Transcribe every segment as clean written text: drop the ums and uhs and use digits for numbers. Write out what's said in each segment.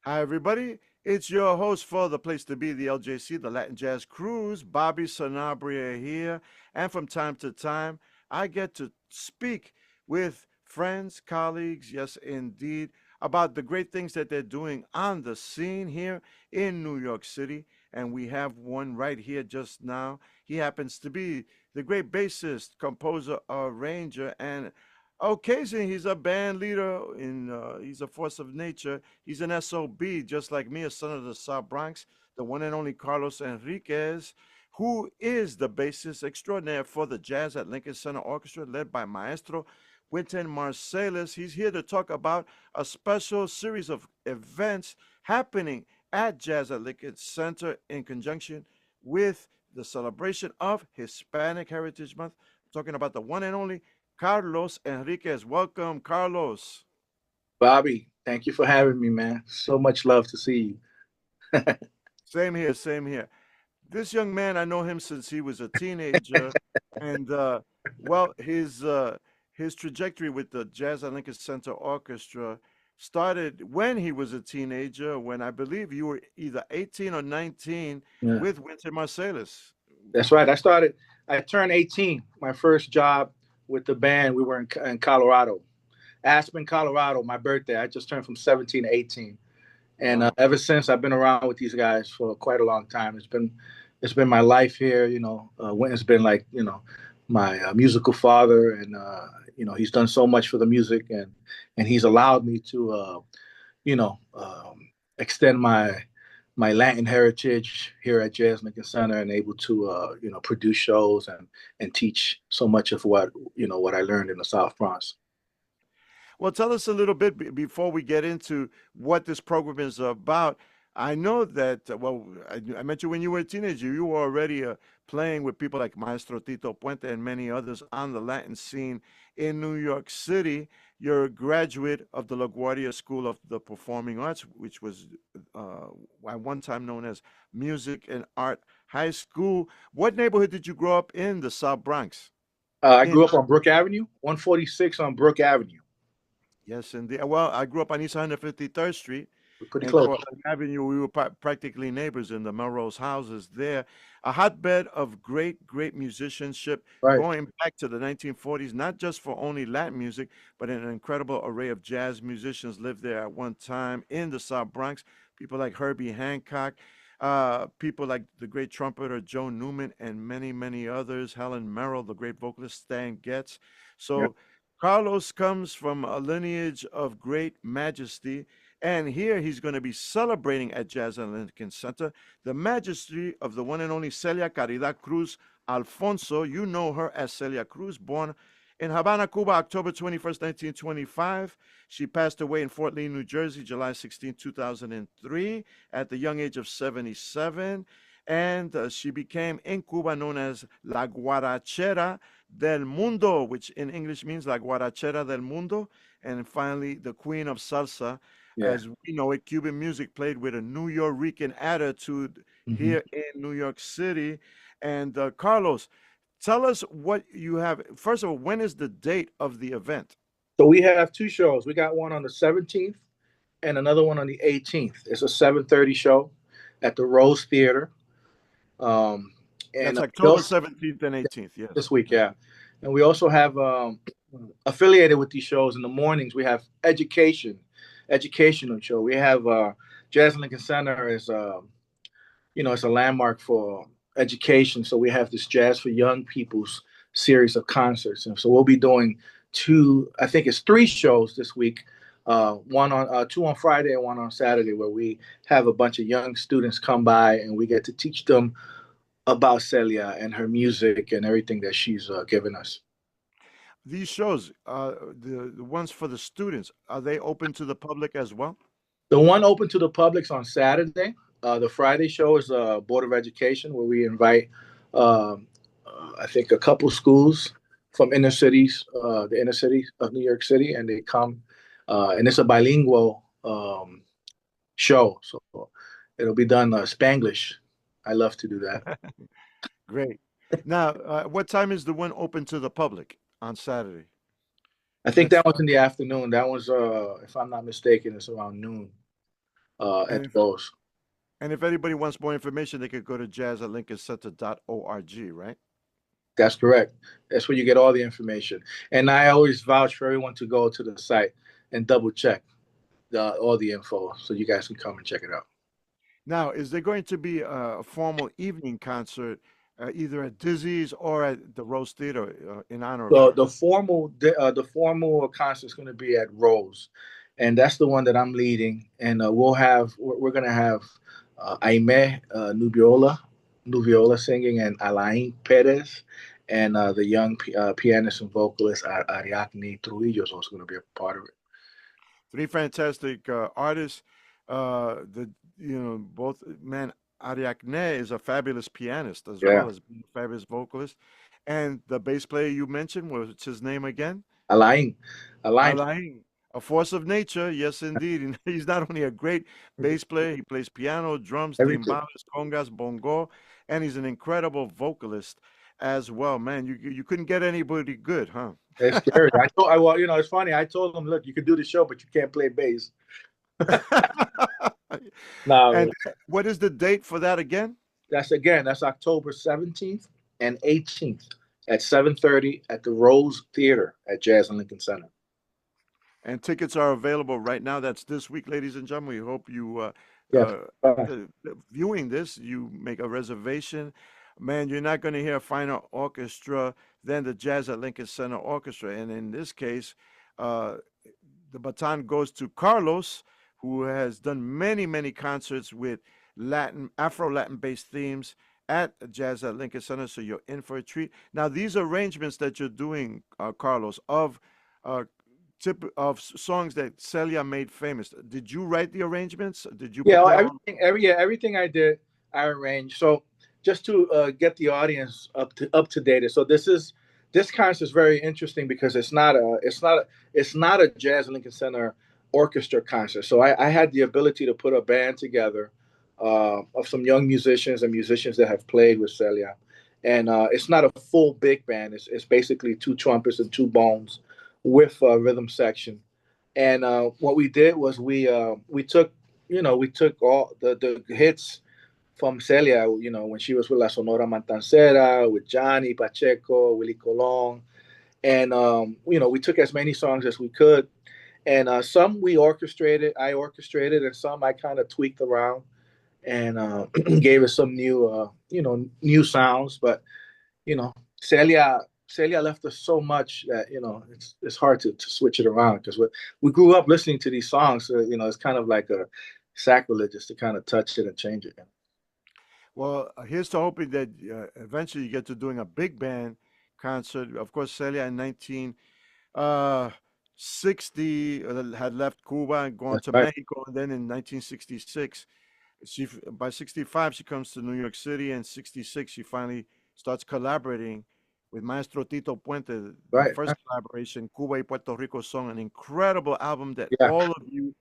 Hi, everybody. It's your host for the place to be, the LJC, the Latin Jazz Cruise, Bobby Sanabria here. And from time to time, I get to speak with friends, colleagues, yes, indeed, about the great things that they're doing on the scene here in New York City. And we have one right here just now. He happens to be the great bassist, composer, arranger, and occasionally he's a band leader. He's a force of nature. He's an SOB, just like me, a son of the South Bronx, the one and only Carlos Henriquez, who is the bassist extraordinaire for the Jazz at Lincoln Center Orchestra, led by Maestro Wynton Marsalis. He's here to talk about a special series of events happening at Jazz at Lincoln Center in conjunction with the celebration of Hispanic Heritage Month. I'm talking about the one and only Carlos Henriquez. Welcome, Carlos. Bobby, thank you for having me, man. So much love to see you. Same here, same here. This young man, I know him since he was a teenager, and well, his trajectory with the Jazz at Lincoln Center Orchestra started when he was a teenager. When I believe you were either 18 or 19 Yeah, with Winter Marsalis. that's right. I turned 18. My first job with the band, we were in Colorado, Aspen, Colorado, my birthday. I just turned from 17 to 18. And Wow. ever since, I've been around with these guys for quite a long time. It's been my life here. Wynton's been like, my musical father, and he's done so much for the music, and he's allowed me to you know, extend my Latin heritage here at Jazz Lincoln Center, and able to produce shows and teach so much of what I learned in the South Bronx. Well, tell us a little bit before we get into what this program is about. I know that, well, I met you when you were a teenager. You were already playing with people like Maestro Tito Puente and many others on the Latin scene in New York City. You're a graduate of the LaGuardia School of the Performing Arts, which was at one time known as Music and Art High School. What neighborhood did you grow up in, the South Bronx? I In grew up on Brook Avenue, 146 on Brook Avenue. Yes, indeed. Well, I grew up on East 153rd Street We're pretty and close. Cortland Avenue. We were practically neighbors in the Melrose houses there. A hotbed of great, great musicianship Right. going back to the 1940s, not just for only Latin music, but an incredible array of jazz musicians lived there at one time in the South Bronx. People like Herbie Hancock, people like the great trumpeter Joe Newman, and many, many others. Helen Merrill, the great vocalist Stan Getz. Yeah. So Carlos comes from a lineage of great majesty, and here he's going to be celebrating at Jazz and Lincoln Center the majesty of the one and only Celia Caridad Cruz Alfonso. You know her as Celia Cruz, born in Havana, Cuba, October 21st, 1925. She passed away in Fort Lee, New Jersey, July 16, 2003, at the young age of 77. And she became in Cuba known as La Guarachera del Mundo, which in English means La Guarachera del Mundo. And finally, the Queen of Salsa, Yeah. as we know it, Cuban music played with a New Yorican attitude hmm here in New York City. And Carlos, tell us what you have. First of all, when is the date of the event? So we have two shows. We got one on the 17th and another one on the 18th. It's a 7:30 show at the Rose Theater. Um, and That's we October also 17th and 18th. this Yes. week, yeah. And we also have affiliated with these shows in the mornings. We have educational show. We have Jazz Lincoln Center is it's a landmark for education. So we have this Jazz for Young People's series of concerts, and so we'll be doing two. I think it's three shows this week. One on two on Friday and one on Saturday, where we have a bunch of young students come by and we get to teach them about Celia and her music and everything that she's given us. These shows, the ones for the students, are they open to the public as well? The one open to the public's on Saturday. The Friday show is Board of Education, where we invite, I think, a couple schools from the inner city of New York City, and they come, and it's a bilingual show, so it'll be done Spanglish. I love to do that. Great. Now, what time is the one open to the public on Saturday? I Is think that that one's in the afternoon. That one's, if I'm not mistaken, it's around noon. at And if, those. and if anybody wants more information, they could go to jazz@lincolncenter.org, right? That's correct. That's where you get all the information. And I always vouch for everyone to go to the site and double check all the info so you guys can come and check it out. Now, is there going to be a formal evening concert, either at Dizzy's or at the Rose Theater, in honor of So her? the formal concert is going to be at Rose, and that's the one that I'm leading. And we're going to have Aime Nubiola singing, and Alain Perez, and the young pianist and vocalist Ariadne Trujillo is also going to be a part of it. Three fantastic artists. The both man Ariadne is a fabulous pianist as Yeah, well as being a fabulous vocalist, and the bass player you mentioned, what's his name again? Alain, Alain, Alain, a force of nature. Yes, indeed. And he's not only a great bass player, he plays piano, drums, everything. timbales, congas, bongo, and he's an incredible vocalist as well. Man, you couldn't get anybody good, huh? It's scary. Well, it's funny. I told him, look, you can do the show, but you can't play bass. No, And what is the date for that again? that's October 17th and 18th at 7:30 at the Rose Theater at Jazz and Lincoln Center. And tickets are available right now. That's this week, ladies and gentlemen. We hope you, Yes. after viewing this, you make a reservation. Man, you're not going to hear a finer orchestra than the Jazz at Lincoln Center Orchestra. And in this case, uh, the baton goes to Carlos, who has done many, many concerts with Afro-Latin based themes at Jazz at Lincoln Center. So you're in for a treat. Now, these arrangements that you're doing, Carlos, of uh, songs that Celia made famous. Did you write the arrangements? Did you Yeah, put that on? everything I did, I arranged. So just to get the audience up to date. So this concert is very interesting because it's not a Jazz Lincoln Center orchestra concert. So I had the ability to put a band together of some young musicians and musicians that have played with Celia, and it's not a full big band. It's basically two trumpets and two bones with a rhythm section. And what we did was we took all the hits from Celia, when she was with La Sonora Matancera, with Johnny Pacheco, Willie Colon, and we took as many songs as we could, and some I orchestrated, and some I kind of tweaked around and gave it some new sounds. But you know, Celia Celia left us so much that it's hard to switch it around because we grew up listening to these songs. So, it's kind of like a sacrilegious to kind of touch it and change it. Well, here's to hoping that eventually you get to doing a big band concert. Of course, Celia in 1960 had left Cuba and gone That's to right. Mexico, and then in 1966, by 65 she comes to New York City, and 66 she finally starts collaborating with Maestro Tito Puente. The Right. first collaboration, Cuba y Puerto Rico song, an incredible album that Yeah. all of you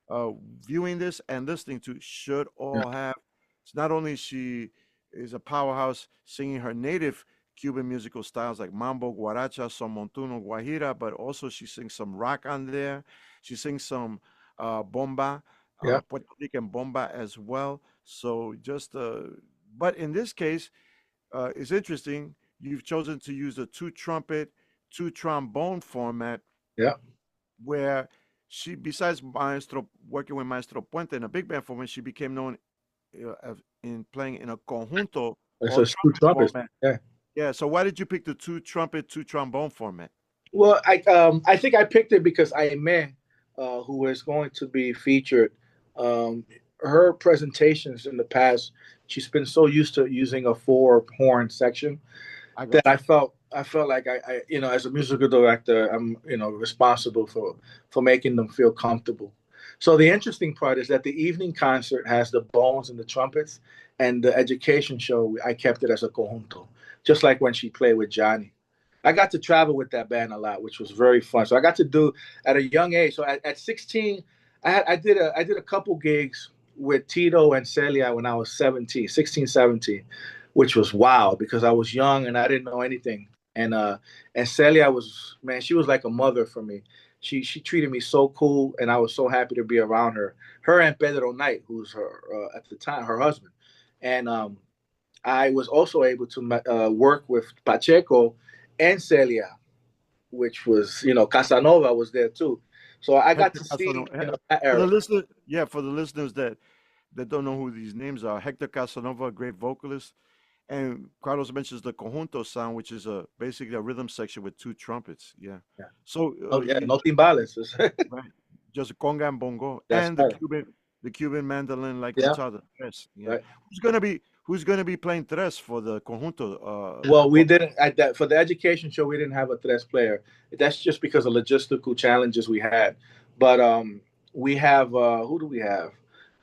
uh, viewing this and listening to should Yeah. all have. It's not only she is a powerhouse singing her native Cuban musical styles like mambo, guaracha, son montuno, guajira, but also she sings some rock on there. She sings some bomba, Yeah. Puerto Rican bomba as well. So but in this case, it's interesting. You've chosen to use a two trumpet, two trombone format Yeah. where she, besides working with Maestro Puente in a big band format, she became known in playing in a conjunto It's or a two trumpet trumpets. format. Yeah. Yeah. So why did you pick the two trumpet, two trombone format? Well, I think I picked it because Aime, who is going to be featured, her presentations in the past, she's been so used to using a four horn section I that got you. I felt like as a musical director, I'm responsible for making them feel comfortable. So the interesting part is that the evening concert has the bones and the trumpets, and the education show I kept it as a conjunto, just like when she played with Johnny. I got to travel with that band a lot, which was very fun. So I got to do at a young age. So at 16, I did a couple gigs with Tito and Celia when I was 17, 16, 17, which was wild because I was young and I didn't know anything. And Celia was, man, she was like a mother for me. She treated me so cool, and I was so happy to be around her. Her and Pedro Knight, who's her at the time her husband, and I was also able to work with Pacheco and Celia, which was, Casanova was there too. So I got Hector to see, Casanova. that For the era. listener, yeah, for the listeners that don't know who these names are, Hector Casanova, a great vocalist, and Carlos mentions the conjunto sound, which is basically a rhythm section with two trumpets. Yeah. Yeah. So Oh yeah, no timbales. right, just conga and bongo, That's and right. the Cuban mandolin like Yeah, guitar. Yes. Yeah. right. Who's gonna be playing tres for the conjunto? Well, we didn't at that for the education show. We didn't have a tres player. That's just because of logistical challenges we had. But we have who do we have?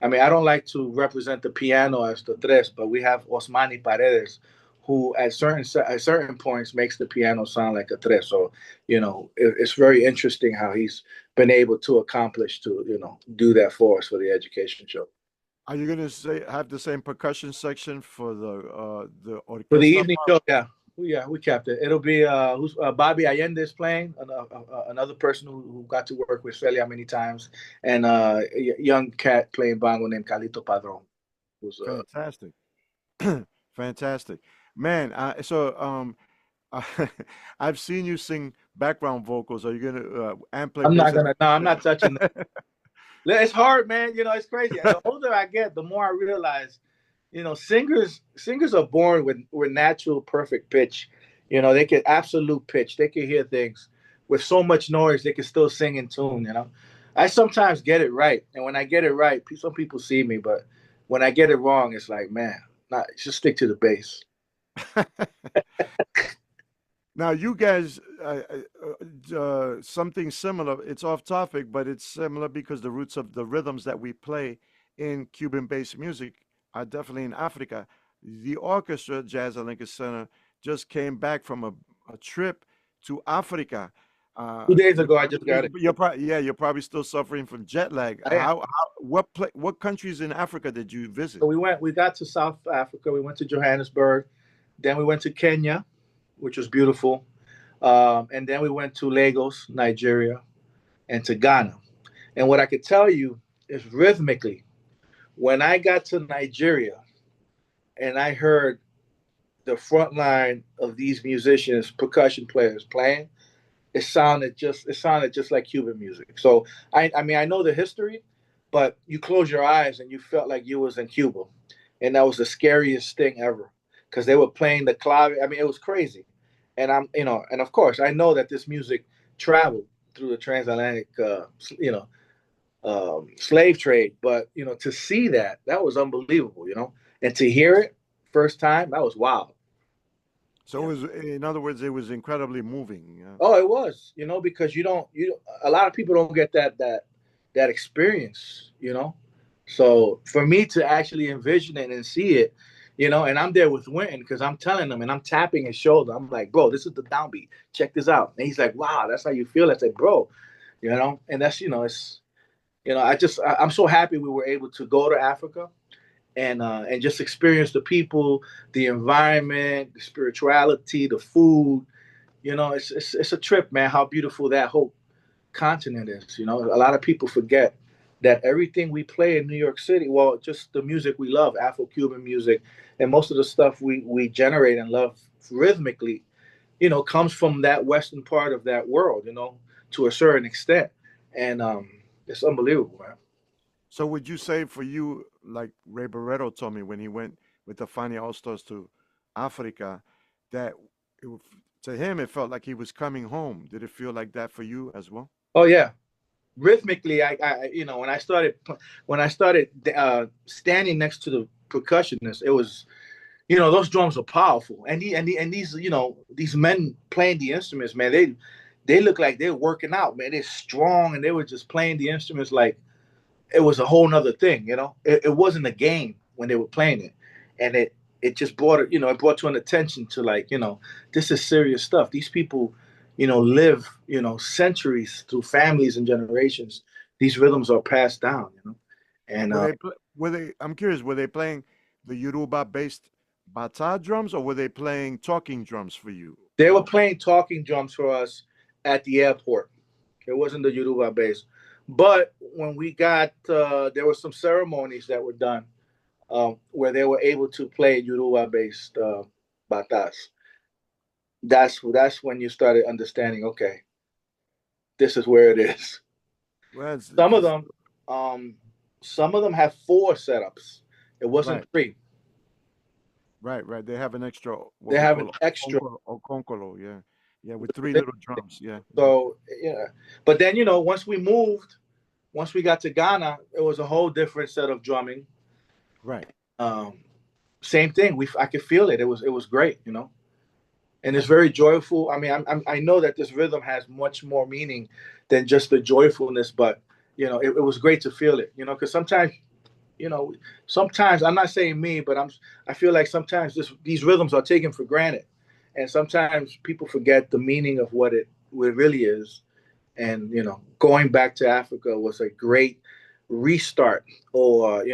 I mean, I don't like to represent the piano as the tres, but we have Osmani Paredes, who at certain points makes the piano sound like a tres. So it's very interesting how he's been able to accomplish to do that for us for the education show. Are you gonna say have the same percussion section for the For the orquesta evening part? show, yeah. Yeah, we kept it. It'll be who's Bobby Allende is playing, another person who got to work with Celia many times, and a young cat playing bongo named Calito Padron. Who's Fantastic, fantastic, man. I've seen you sing background vocals. Are you gonna and play I'm bass not at gonna. No, I'm the not touching that. same It's hard, man. It's crazy. The older I get, the more I realize, singers are born with natural perfect pitch. They can absolute pitch. They can hear things with so much noise. They can still sing in tune. I sometimes get it right, and when I get it right, some people see me, but when I get it wrong, it's like, man, not just stick to the bass. Now, you guys, something similar. It's off topic, but it's similar because the roots of the rhythms that we play in Cuban-based music are definitely in Africa. The orchestra, Jazz at Lincoln Center, just came back from a trip to Africa. 2 days You're ago, I probably, just got it. yeah, you're probably still suffering from jet lag. I am. What countries in Africa did you So visit? we got to South Africa. We went to Johannesburg. Then we went to Kenya, which was beautiful. And then we went to Lagos, Nigeria, and to Ghana. And what I could tell you is rhythmically, when I got to Nigeria and I heard the front line of these musicians, percussion players playing, it sounded just like Cuban music. So I mean I know the history, but you close your eyes and you felt like you was in Cuba, and that was the scariest thing ever because they were playing the clave. I mean it was crazy, and and of course I know that this music traveled through the transatlantic slave trade, but to see that was unbelievable, and to hear it first time that was wild. So it was, in other words, it was incredibly moving. Oh, it was, because a lot of people don't get that experience, So for me to actually envision it and see it, and I'm there with Winton because I'm telling him and I'm tapping his shoulder. I'm like, bro, this is the downbeat. Check this out. And he's like, wow, that's how you feel. I said, bro, and that's it's I'm so happy we were able to go to Africa and just experience the people, the environment, the spirituality, the food. It's a trip, man. How beautiful that whole continent is. A lot of people forget that everything we play in New York City, well, just the music we love, Afro-Cuban music, and most of the stuff we generate and love rhythmically, comes from that western part of that world, to a certain extent, and it's unbelievable, man. So would you say for you, like Ray Barretto told me when he went with the Fania All Stars to Africa, that it, w- to him it felt like he was coming home. Did it feel like that for you as well? Oh yeah, rhythmically, when I started standing next to the percussionist, it was those drums are powerful, and these these men playing the instruments, man, they look like they're working out, man. They're strong, and they were just playing the instruments like it was a whole nother thing. It wasn't a game when they were playing it, and it just brought it brought to an attention to like this is serious stuff. These people live centuries through families and generations. These rhythms are passed down, and Were they? I'm curious. Were they playing the Yoruba-based bata drums, or were they playing talking drums for you? they were playing talking drums for us at the airport. It wasn't the Yoruba bass. But when we got, there were some ceremonies that were done where they were able to play Yoruba-based batas. That's when you started understanding. Okay, this is where it is. Well, Some of them, some of them have 4 setups. It wasn't right, 3. right. They have an extra what They we have an call extra. okonkolo, yeah, yeah, with 3 little drums, yeah, yeah. So yeah, but then once we moved, once we got to Ghana, it was a whole different set of drumming. Right. Um, Same thing. I could feel it. It was great, and it's very joyful. I mean, I know that this rhythm has much more meaning than just the joyfulness, but it was great to feel it. Because you know, sometimes I'm not saying me, but I feel like sometimes these rhythms are taken for granted, and sometimes people forget the meaning of what it really is. And going back to Africa was a great restart, or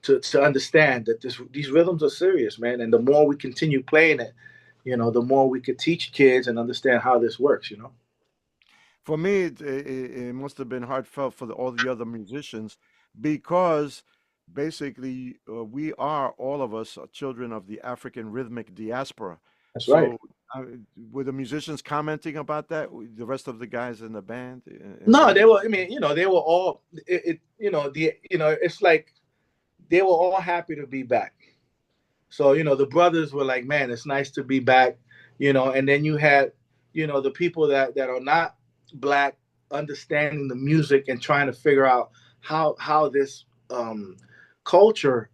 to understand that these rhythms are serious, man. And the more we continue playing it, the more we could teach kids and understand how this works. For me, it must have been heartfelt for all the other musicians because basically we are all of us are children of the African rhythmic diaspora. That's right. So, uh, were the musicians commenting about that? The rest of the guys in the band No, involved? they were. I mean, they were all. It's like they were all happy to be back. So the brothers were like, "Man, it's nice to be back." And then you had, the people that are not black understanding the music and trying to figure out how this culture,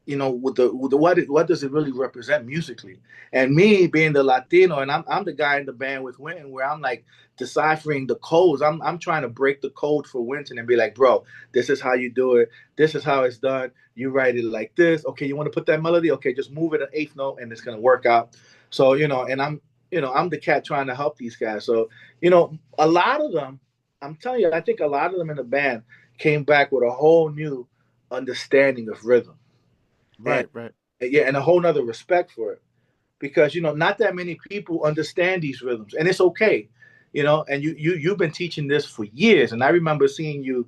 with the what does it really represent musically? And me being the Latino, and I'm the guy in the band with Winton, where I'm like deciphering the codes. I'm trying to break the code for Winton and be like, bro, this is how you do it. This is how it's done. You write it like this. Okay, you want to put that melody? Okay, just move it an eighth note, and it's gonna work out. So and I'm the cat trying to help these guys. So a lot of them, I'm telling you, I think a lot of them in the band came back with a whole new understanding of rhythm, and Right, right. yeah, and a whole nother respect for it, because not that many people understand these rhythms, and it's okay. And you've been teaching this for years, and I remember seeing you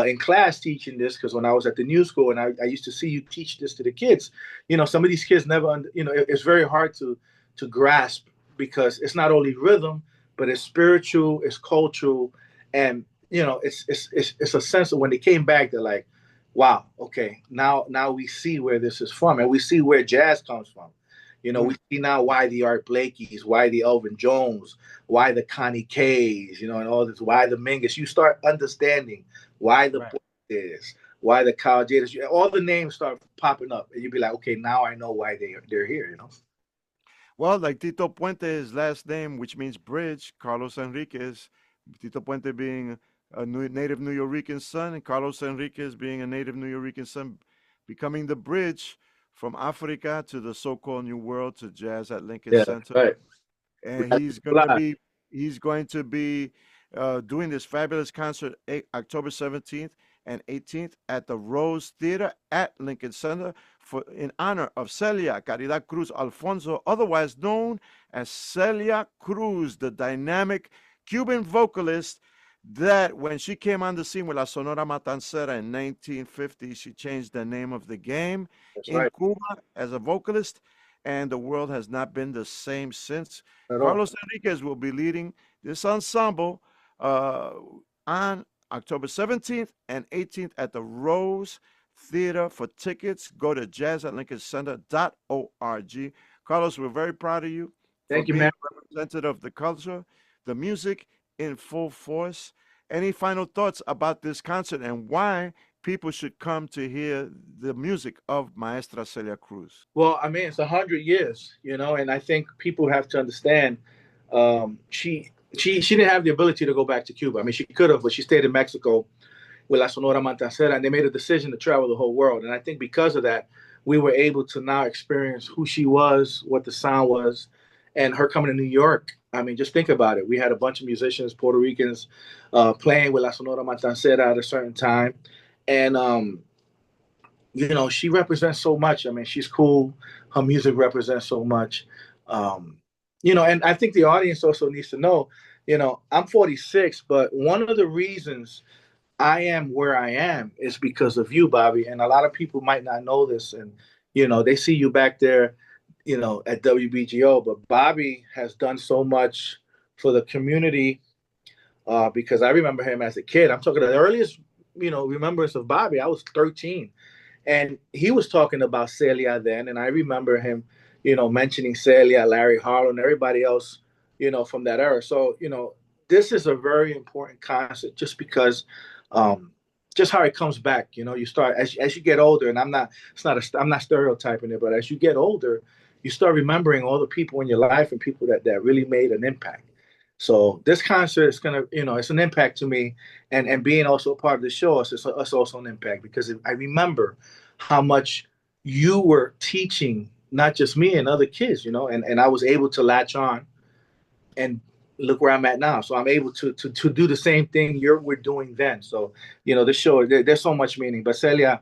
in class teaching this, because when I was at the new school, and I used to see you teach this to the kids. Some of these kids never it's very hard to grasp, because it's not only rhythm, but it's spiritual, it's cultural, and it's a sense of when they came back, they're like, wow, okay, now we see where this is from, and we see where jazz comes from. We Mm, see now why the Art Blakey's, why the Elvin Jones, why the Connie K's, and all this, why the Mingus. You start understanding why the right. Puentes, why the Caballeros, all the names start popping up, and you'd be like, okay, now I know why they're here. Well, like Tito Puente's last name, which means bridge, Carlos Henriquez, Tito Puente being a native New Yorican son, and Carlos Henriquez being a native New Yorican son, becoming the bridge from Africa to the so-called New World to jazz at Lincoln Yeah, Center. right. We And got to fly. he's going to be doing this fabulous concert October 17th and 18th at the Rose Theater at Lincoln Center in honor of Celia Caridad Cruz Alfonso, otherwise known as Celia Cruz, the dynamic Cuban vocalist that when she came on the scene with La Sonora Matancera in 1950, she changed the name of the game That's in right. Cuba as a vocalist, and the world has not been the same since. At all. Carlos Enriquez will be leading this ensemble uh, on October 17th and 18th at the Rose Theater. For tickets, go to jazzatlincolncenter.org. Carlos, we're very proud of you for Thank you, being man. a representative of the culture, the music in full force. Any final thoughts about this concert and why people should come to hear the music of Maestra Celia Cruz? Well, I mean, it's 100 years, and I think people have to understand. She didn't have the ability to go back to Cuba. I mean, she could have, but she stayed in Mexico with La Sonora Matancera, and they made a decision to travel the whole world. And I think because of that, we were able to now experience who she was, what the sound was, and her coming to New York. I mean, just think about it. We had a bunch of musicians, Puerto Ricans, playing with La Sonora Matancera at a certain time, and she represents so much. I mean, she's cool. Her music represents so much. Um, and I think the audience also needs to know I'm 46, but one of the reasons I am where I am is because of you, Bobby. And a lot of people might not know this. And, they see you back there, at WBGO, but Bobby has done so much for the community because I remember him as a kid. I'm talking the earliest, remembrance of Bobby. I was 13. And he was talking about Celia then. And I remember him, mentioning Celia, Larry Harlow, and everybody else, from that era. So, this is a very important concept just because um, just how it comes back. You start as you get older, and I'm not stereotyping it, but as you get older, you start remembering all the people in your life and people that really made an impact. So this concert is gonna, it's an impact to me, and being also a part of the show, it's also an impact because I remember how much you were teaching, not just me and other kids, and I was able to latch on and look where I'm at now. So I'm able to do the same thing we're doing then. So, this show, there's so much meaning. But Celia,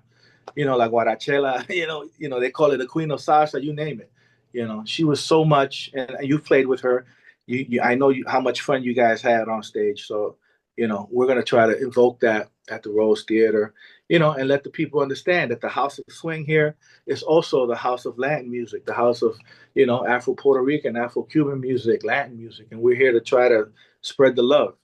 like Guarachela, they call it the Queen of Salsa, you name it. She was so much, and you played with her. I know how much fun you guys had on stage. So, we're gonna try to invoke that at the Rose Theater, and let the people understand that the House of Swing here is also the House of Latin music, the House of, Afro Puerto Rican, Afro Cuban music, Latin music, and we're here to try to spread the love.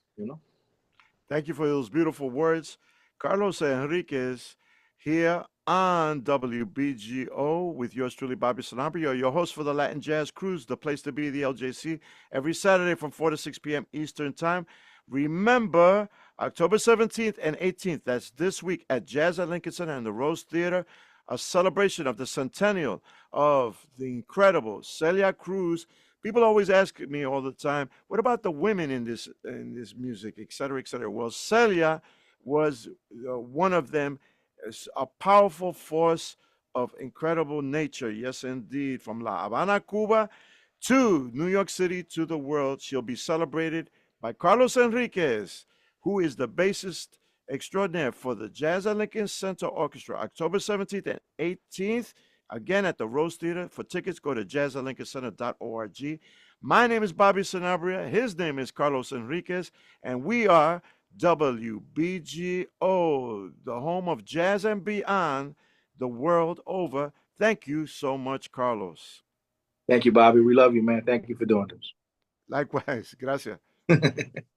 Thank you for those beautiful words. Carlos Henriquez here on WBGO with yours truly, Bobby Sanabria, your host for the Latin Jazz Cruise, the place to be, the LJC, every Saturday from 4 to 6 p.m. Eastern Time. Remember, October 17th and 18th, that's this week at Jazz at Lincoln Center and the Rose Theater, a celebration of the centennial of the incredible Celia Cruz. People always ask me all the time, what about the women in this music, et cetera, et cetera? Well, Celia was one of them, a powerful force of incredible nature. Yes, indeed. From La Habana, Cuba, to New York City, to the world, she'll be celebrated by Carlos Henriquez, who is the bassist extraordinaire for the Jazz at Lincoln Center Orchestra, October 17th and 18th. Again, at the Rose Theater. For tickets, go to jazzatlincolncenter.org. My name is Bobby Sanabria. His name is Carlos Henriquez. And we are WBGO, the home of jazz and beyond the world over. Thank you so much, Carlos. Thank you, Bobby. We love you, man. Thank you for doing Likewise. Gracias. this.